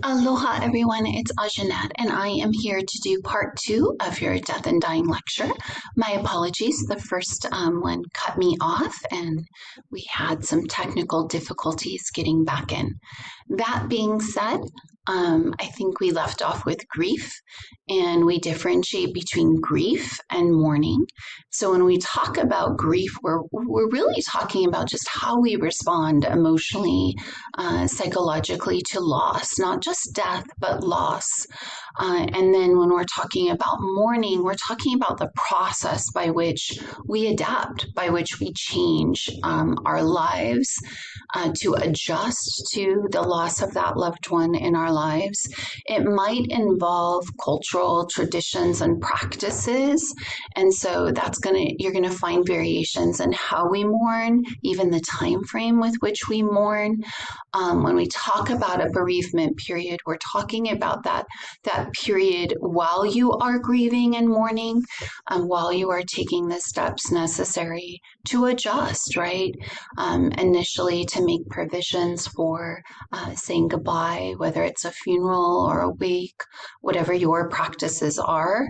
Aloha, everyone. It's Ajanette, and I am here to do part two of your Death and Dying lecture. My apologies. The first one cut me off, and we had some technical difficulties getting back in. That being said, I think we left off with grief, and we differentiate between grief and mourning. So when we talk about grief, we're really talking about just how we respond emotionally, psychologically to loss, not just death, but loss. And then when we're talking about mourning, we're talking about the process by which we adapt, by which we change our lives to adjust to the loss of that loved one in our lives. It might involve cultural traditions and practices. And so you're gonna find variations in how we mourn, even the time frame with which we mourn. When we talk about a bereavement period, we're talking about that period while you are grieving and mourning, while you are taking the steps necessary to adjust, right? Initially, to make provisions for saying goodbye, whether it's a funeral or a wake, whatever your practices are.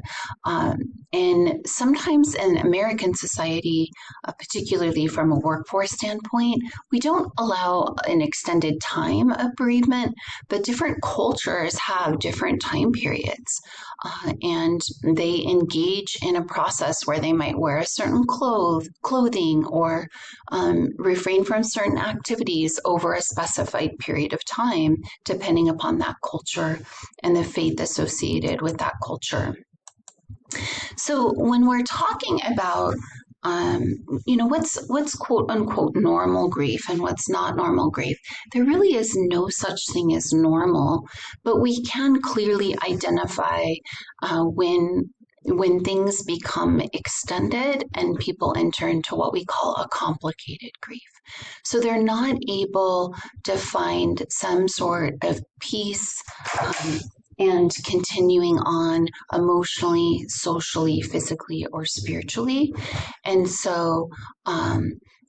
And sometimes in American society, particularly from a workforce standpoint, we don't allow an extended time of bereavement, but different cultures have different time periods. And they engage in a process where they might wear a certain clothing or refrain from certain activities over a specified period of time, depending upon that culture and the faith associated with that culture. So when we're talking about what's quote unquote normal grief and what's not normal grief, there really is no such thing as normal, but we can clearly identify when things become extended and people enter into what we call a complicated grief. So they're not able to find some sort of peace and continuing on emotionally, socially, physically, or spiritually. And so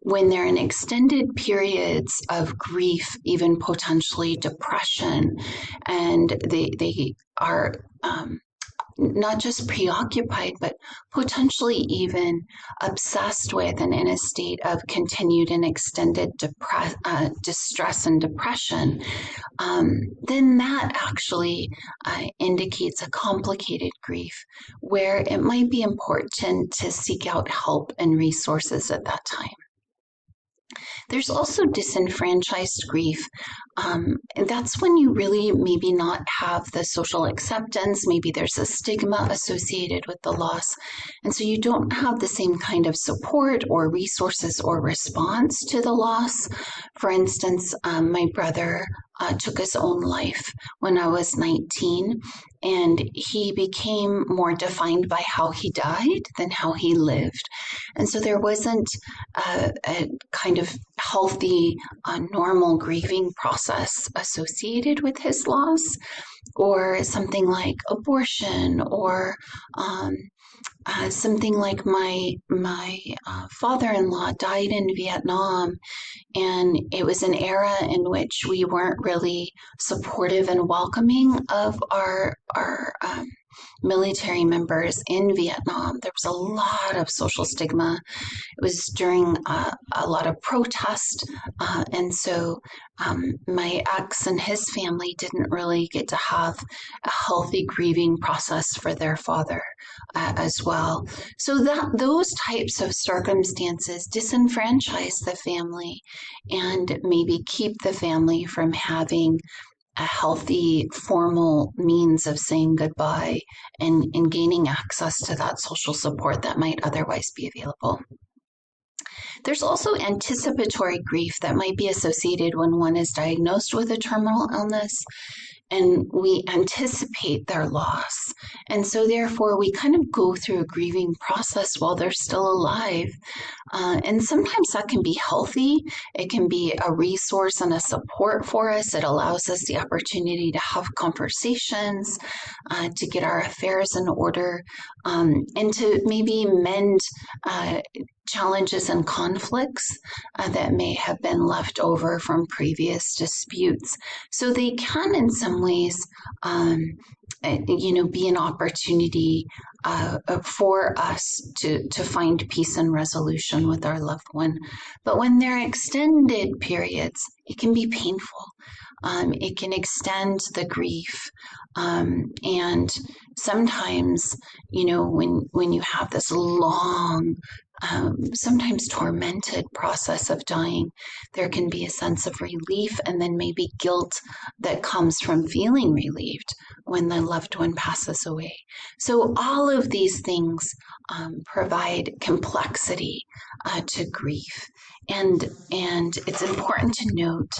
when they're in extended periods of grief, even potentially depression, and they are not just preoccupied, but potentially even obsessed with and in a state of continued and extended distress and depression, then that actually indicates a complicated grief where it might be important to seek out help and resources at that time. There's also disenfranchised grief. And that's when you really maybe not have the social acceptance. Maybe there's a stigma associated with the loss. And so you don't have the same kind of support or resources or response to the loss. For instance, my brother took his own life when I was 19, and he became more defined by how he died than how he lived. And so there wasn't a kind of healthy, normal grieving process associated with his loss, or something like abortion, or something like my father-in-law died in Vietnam, and it was an era in which we weren't really supportive and welcoming of our military members in Vietnam. There was a lot of social stigma. It was during a lot of protest, and so my ex and his family didn't really get to have a healthy grieving process for their father as well. So that those types of circumstances disenfranchise the family and maybe keep the family from having a healthy, formal means of saying goodbye and gaining access to that social support that might otherwise be available. There's also anticipatory grief that might be associated when one is diagnosed with a terminal illness and we anticipate their loss. And so therefore we kind of go through a grieving process while they're still alive. And sometimes that can be healthy. It can be a resource and a support for us. It allows us the opportunity to have conversations, to get our affairs in order, and to maybe mend challenges and conflicts that may have been left over from previous disputes. So they can, in some ways, be an opportunity for us to find peace and resolution with our loved one. But when they're extended periods, it can be painful. It can extend the grief. And sometimes, when you have this long, sometimes tormented process of dying, there can be a sense of relief and then maybe guilt that comes from feeling relieved when the loved one passes away. So all of these things provide complexity to grief. And it's important to note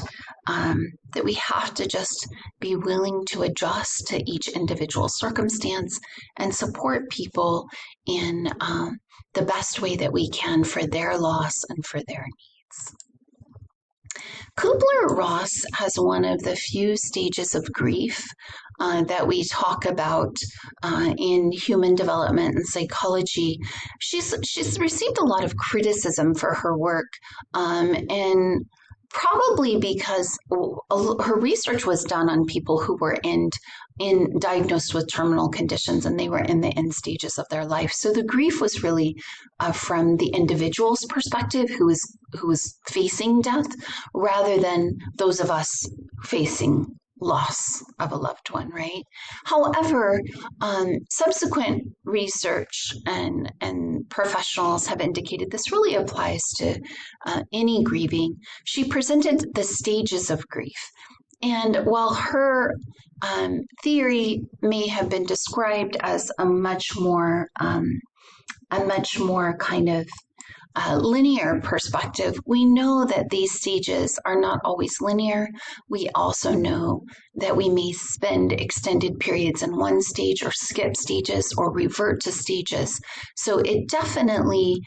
that we have to just be willing to adjust to each individual circumstance and support people in the best way that we can for their loss and for their needs. Kubler-Ross has one of the few stages of grief that we talk about in human development and psychology. She's received a lot of criticism for her work, and probably because her research was done on people who were diagnosed with terminal conditions, and they were in the end stages of their life. So the grief was really from the individual's perspective who was facing death, rather than those of us facing loss of a loved one, right? However, subsequent research and professionals have indicated this really applies to any grieving. She presented the stages of grief. And while her theory may have been described as a much more kind of linear perspective, we know that these stages are not always linear. We also know that we may spend extended periods in one stage or skip stages or revert to stages. So it definitely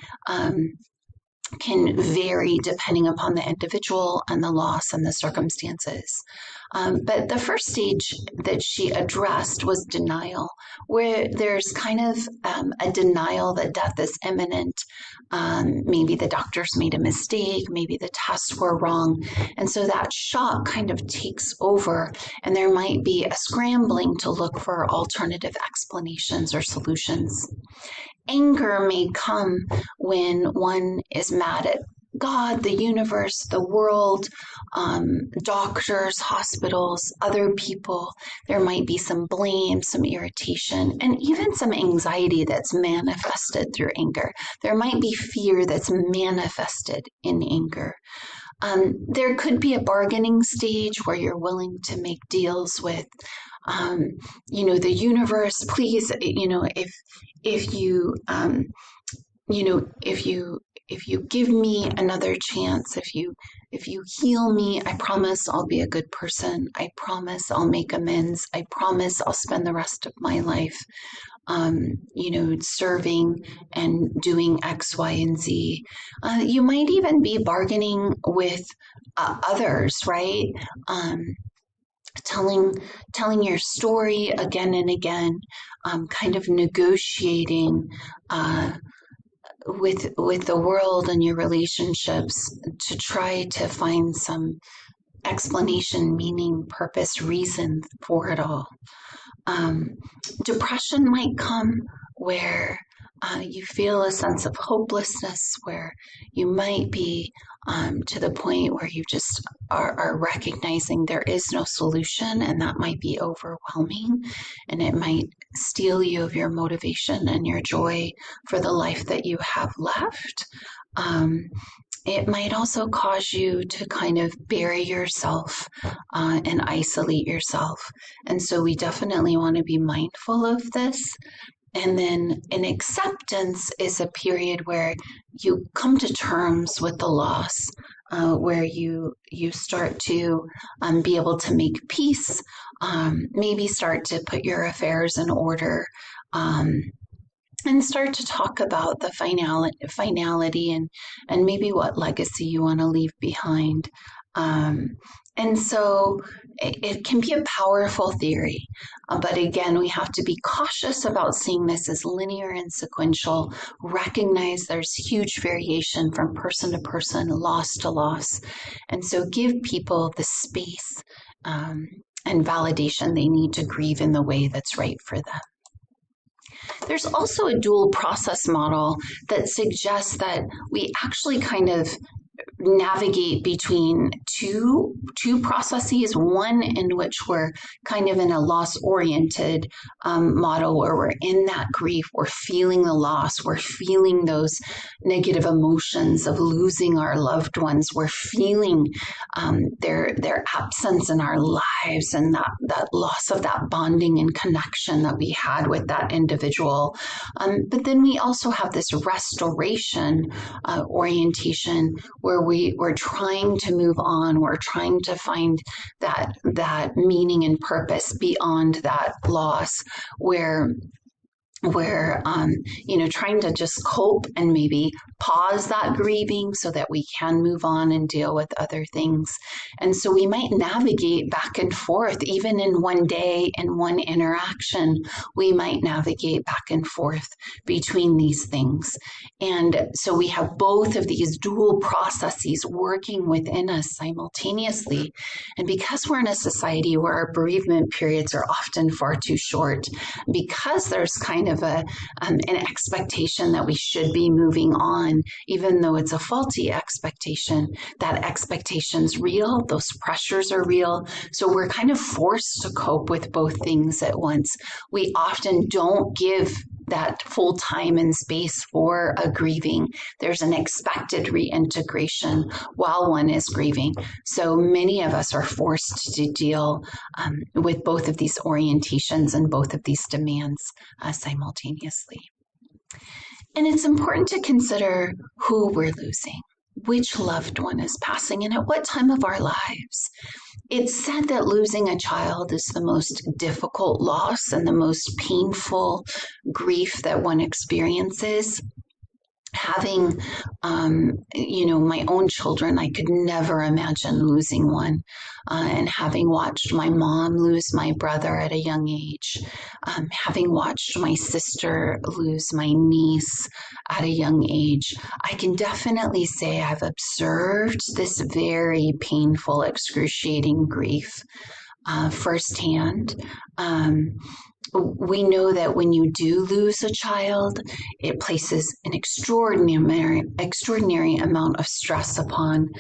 can vary depending upon the individual and the loss and the circumstances. But the first stage that she addressed was denial, where there's kind of a denial that death is imminent. Maybe the doctors made a mistake, maybe the tests were wrong. And so that shock kind of takes over, and there might be a scrambling to look for alternative explanations or solutions. Anger may come when one is mad at God, the universe, the world, doctors, hospitals, other people. There might be some blame, some irritation, and even some anxiety that's manifested through anger. There might be fear that's manifested in anger. There could be a bargaining stage where you're willing to make deals with, the universe. Please, if you give me another chance, if you heal me, I promise I'll be a good person. I promise I'll make amends. I promise I'll spend the rest of my life, serving and doing X, Y, and Z. You might even be bargaining with others, right? Telling your story again and again, kind of negotiating with the world and your relationships to try to find some explanation, meaning, purpose, reason for it all. Depression might come where you feel a sense of hopelessness, where you might be to the point where you just are recognizing there is no solution, and that might be overwhelming, and it might steal you of your motivation and your joy for the life that you have left. It might also cause you to kind of bury yourself and isolate yourself. And so we definitely want to be mindful of this. And then an acceptance is a period where you come to terms with the loss, where you start to be able to make peace, maybe start to put your affairs in order, and start to talk about the finality and maybe what legacy you want to leave behind. And so it can be a powerful theory. But again, we have to be cautious about seeing this as linear and sequential, recognize there's huge variation from person to person, loss to loss. And so give people the space and validation they need to grieve in the way that's right for them. There's also a dual process model that suggests that we actually kind of navigate between two processes, one in which we're kind of in a loss oriented model where we're in that grief, we're feeling the loss, we're feeling those negative emotions of losing our loved ones, we're feeling their absence in our lives, and that loss of that bonding and connection that we had with that individual. But then we also have this restoration orientation where we're trying to move on, we're trying to find that meaning and purpose beyond that loss, where we're trying to just cope and maybe pause that grieving so that we can move on and deal with other things. And so we might navigate back and forth, even in one day and one interaction, we might navigate back and forth between these things. And so we have both of these dual processes working within us simultaneously. And because we're in a society where our bereavement periods are often far too short, because there's kind of an expectation that we should be moving on, even though it's a faulty expectation, that expectation's real, those pressures are real. So we're kind of forced to cope with both things at once. We often don't give that full time and space for a grieving. There's an expected reintegration while one is grieving. So many of us are forced to deal with both of these orientations and both of these demands simultaneously. And it's important to consider who we're losing, which loved one is passing, and at what time of our lives. It's said that losing a child is the most difficult loss and the most painful grief that one experiences. Having, my own children, I could never imagine losing one. And having watched my mom lose my brother at a young age, having watched my sister lose my niece at a young age, I can definitely say I've observed this very painful, excruciating grief firsthand. We know that when you do lose a child, it places an extraordinary amount of stress upon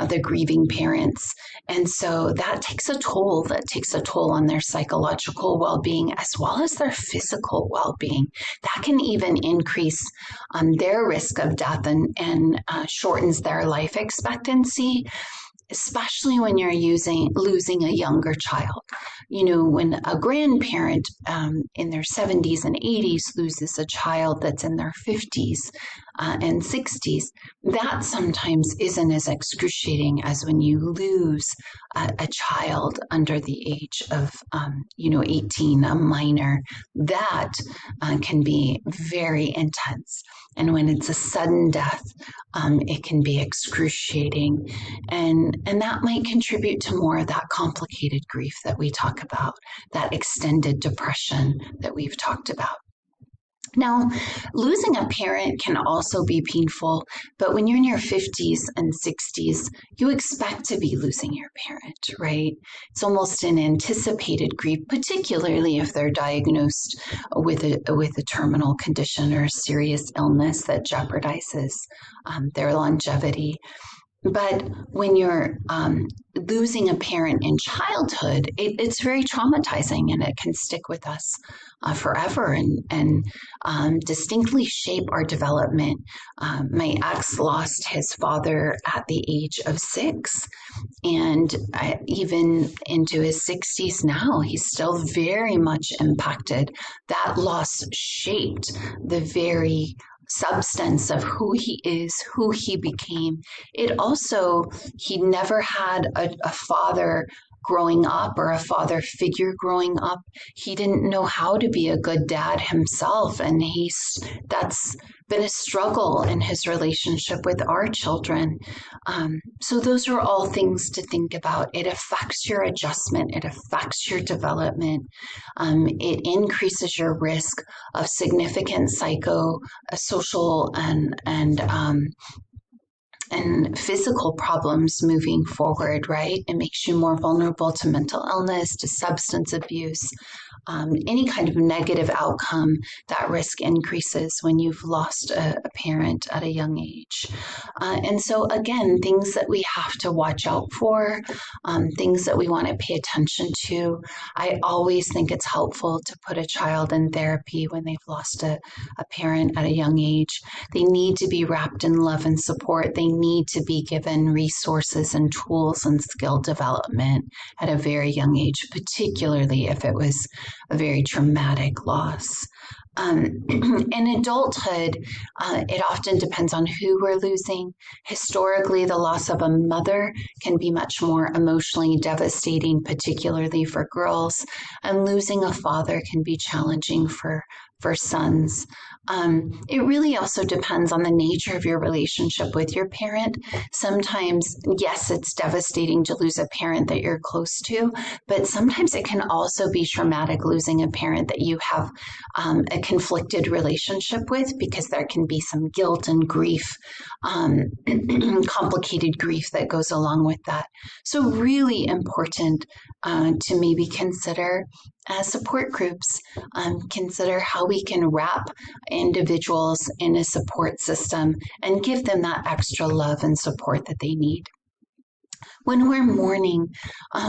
the grieving parents. And so that takes a toll. That takes a toll on their psychological well-being as well as their physical well-being. That can even increase their risk of death and shortens their life expectancy, especially when you're losing a younger child. When a grandparent in their 70s and 80s loses a child that's in their 50s and 60s, that sometimes isn't as excruciating as when you lose a child under the age of 18, a minor. That can be very intense. And when it's a sudden death, it can be excruciating. And that might contribute to more of that complicated grief that we talk about, that extended depression that we've talked about. Now, losing a parent can also be painful, but when you're in your 50s and 60s, you expect to be losing your parent, right? It's almost an anticipated grief, particularly if they're diagnosed with a terminal condition or a serious illness that jeopardizes their longevity. But when you're losing a parent in childhood, it's very traumatizing, and it can stick with us forever and distinctly shape our development. My ex lost his father at the age of 6, and even into his 60s now, he's still very much impacted. That loss shaped the very substance of who he is, who he became. It also, he never had a father growing up or a father figure growing up. He didn't know how to be a good dad himself, and that's been a struggle in his relationship with our children. So those are all things to think about. It affects your adjustment. It affects your development. It increases your risk of significant social and physical problems moving forward, right? It makes you more vulnerable to mental illness, to substance abuse, any kind of negative outcome. That risk increases when you've lost a parent at a young age. And so, again, things that we have to watch out for, things that we want to pay attention to. I always think it's helpful to put a child in therapy when they've lost a parent at a young age. They need to be wrapped in love and support. They need to be given resources and tools and skill development at a very young age, particularly if it was a very traumatic loss. In adulthood, it often depends on who we're losing. Historically, the loss of a mother can be much more emotionally devastating, particularly for girls, and losing a father can be challenging for sons. It really also depends on the nature of your relationship with your parent. Sometimes, yes, it's devastating to lose a parent that you're close to, but sometimes it can also be traumatic losing a parent that you have a conflicted relationship with, because there can be some guilt and grief, complicated grief that goes along with that. So really important to maybe consider support groups, consider how we can wrap individuals in a support system and give them that extra love and support that they need. When we're mourning,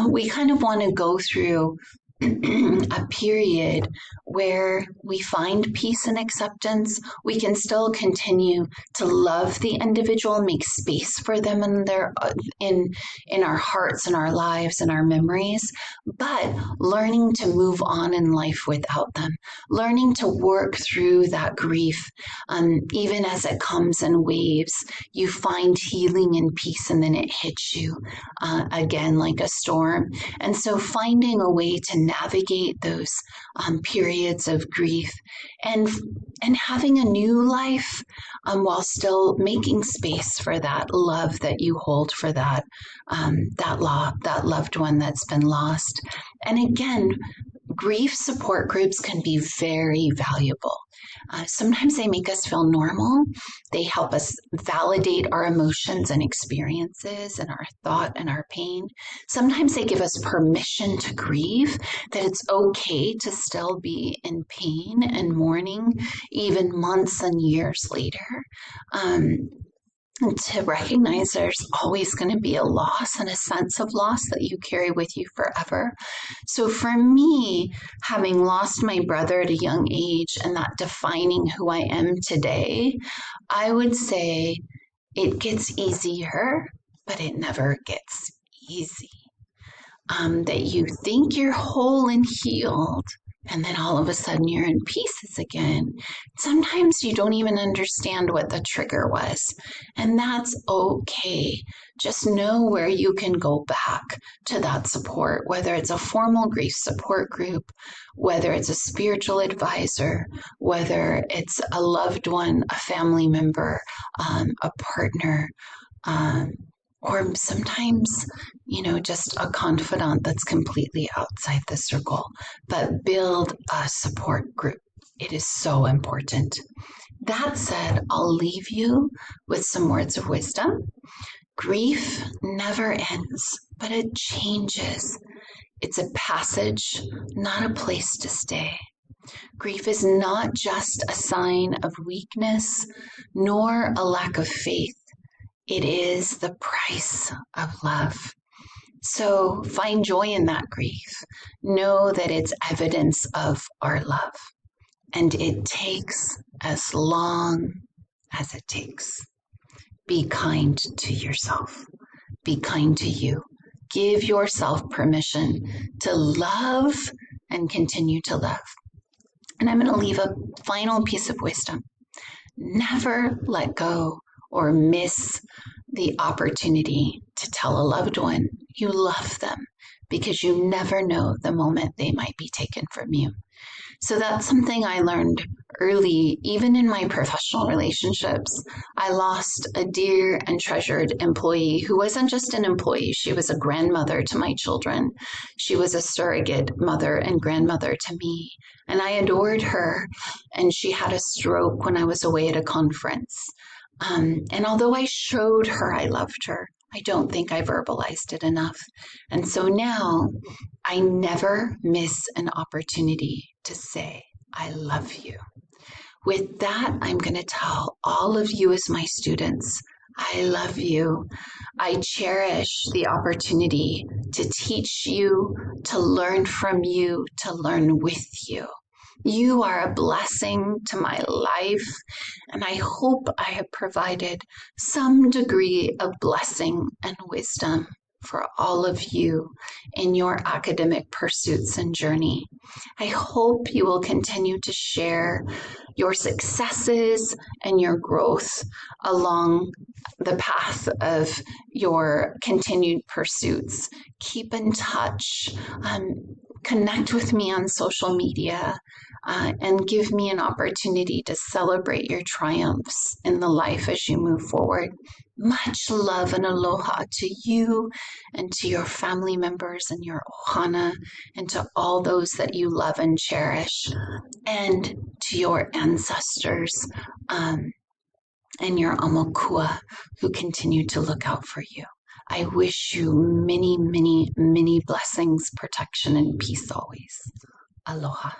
we kind of want to go through a period where we find peace and acceptance. We can still continue to love the individual, make space for them in our hearts and our lives and our memories, but learning to move on in life without them, learning to work through that grief, even as it comes in waves. You find healing and peace, and then it hits you again like a storm. And so finding a way to navigate those periods of grief and having a new life, while still making space for that love that you hold for that loved one that's been lost. And again, grief support groups can be very valuable. Sometimes they make us feel normal. They help us validate our emotions and experiences and our thought and our pain. Sometimes they give us permission to grieve, that it's okay to still be in pain and mourning, even months and years later. To recognize there's always going to be a loss and a sense of loss that you carry with you forever. So for me, having lost my brother at a young age and that defining who I am today, I would say it gets easier, but it never gets easy. That you think you're whole and healed, and then all of a sudden you're in pieces again. Sometimes you don't even understand what the trigger was, and that's okay. Just know where you can go back to that support, whether it's a formal grief support group, whether it's a spiritual advisor, whether it's a loved one, a family member, a partner, or sometimes, just a confidant that's completely outside the circle. But build a support group. It is so important. That said, I'll leave you with some words of wisdom. Grief never ends, but it changes. It's a passage, not a place to stay. Grief is not just a sign of weakness, nor a lack of faith. It is the price of love. So find joy in that grief. Know that it's evidence of our love. And it takes as long as it takes. Be kind to yourself. Be kind to you. Give yourself permission to love and continue to love. And I'm going to leave a final piece of wisdom. Never let go or miss the opportunity to tell a loved one you love them, because you never know the moment they might be taken from you. So that's something I learned early, even in my professional relationships. I lost a dear and treasured employee who wasn't just an employee, she was a grandmother to my children. She was a surrogate mother and grandmother to me. And I adored her. And she had a stroke when I was away at a conference. And although I showed her I loved her, I don't think I verbalized it enough. And so now I never miss an opportunity to say, I love you. With that, I'm going to tell all of you as my students, I love you. I cherish the opportunity to teach you, to learn from you, to learn with you. You are a blessing to my life, and I hope I have provided some degree of blessing and wisdom for all of you in your academic pursuits and journey. I hope you will continue to share your successes and your growth along the path of your continued pursuits. Keep in touch. Connect with me on social media and give me an opportunity to celebrate your triumphs in the life as you move forward. Much love and aloha to you and to your family members and your ohana and to all those that you love and cherish and to your ancestors and your amakua who continue to look out for you. I wish you many, many, many blessings, protection, and peace always. Aloha.